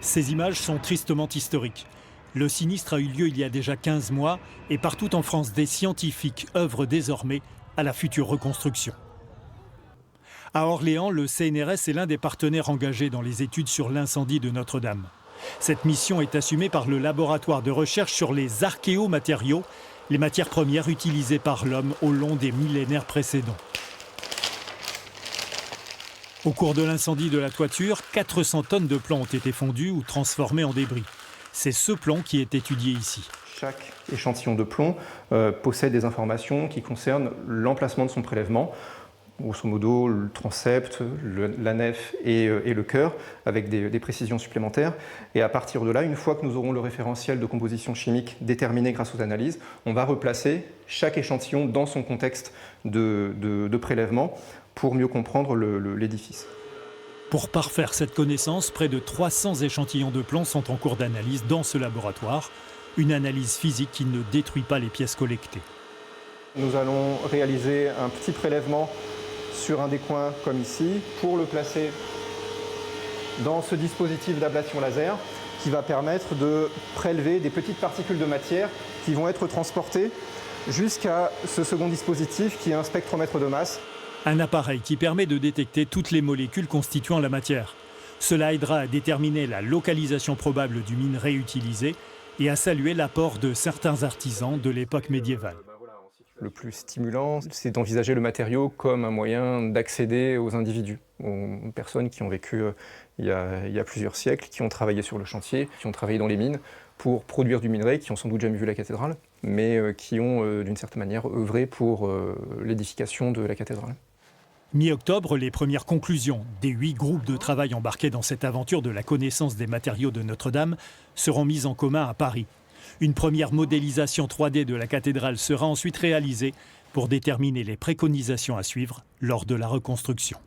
Ces images sont tristement historiques. Le sinistre a eu lieu il y a déjà 15 mois et partout en France, des scientifiques œuvrent désormais à la future reconstruction. À Orléans, le CNRS est l'un des partenaires engagés dans les études sur l'incendie de Notre-Dame. Cette mission est assumée par le laboratoire de recherche sur les archéomatériaux, les matières premières utilisées par l'homme au long des millénaires précédents. Au cours de l'incendie de la toiture, 400 tonnes de plomb ont été fondues ou transformées en débris. C'est ce plomb qui est étudié ici. Chaque échantillon de plomb possède des informations qui concernent l'emplacement de son prélèvement. Grosso modo, le transept, la nef et le chœur, avec des précisions supplémentaires. Et à partir de là, une fois que nous aurons le référentiel de composition chimique déterminé grâce aux analyses, on va replacer chaque échantillon dans son contexte de prélèvement pour mieux comprendre l'édifice. Pour parfaire cette connaissance, près de 300 échantillons de plomb sont en cours d'analyse dans ce laboratoire. Une analyse physique qui ne détruit pas les pièces collectées. Nous allons réaliser un petit prélèvement sur un des coins comme ici pour le placer dans ce dispositif d'ablation laser qui va permettre de prélever des petites particules de matière qui vont être transportées jusqu'à ce second dispositif qui est un spectromètre de masse. Un appareil qui permet de détecter toutes les molécules constituant la matière. Cela aidera à déterminer la localisation probable du minerai utilisé et à saluer l'apport de certains artisans de l'époque médiévale. Le plus stimulant, c'est d'envisager le matériau comme un moyen d'accéder aux individus, aux personnes qui ont vécu il y a plusieurs siècles, qui ont travaillé sur le chantier, qui ont travaillé dans les mines pour produire du minerai, qui ont sans doute jamais vu la cathédrale, mais qui ont d'une certaine manière œuvré pour l'édification de la cathédrale. Mi-octobre, les premières conclusions des 8 groupes de travail embarqués dans cette aventure de la connaissance des matériaux de Notre-Dame seront mises en commun à Paris. Une première modélisation 3D de la cathédrale sera ensuite réalisée pour déterminer les préconisations à suivre lors de la reconstruction.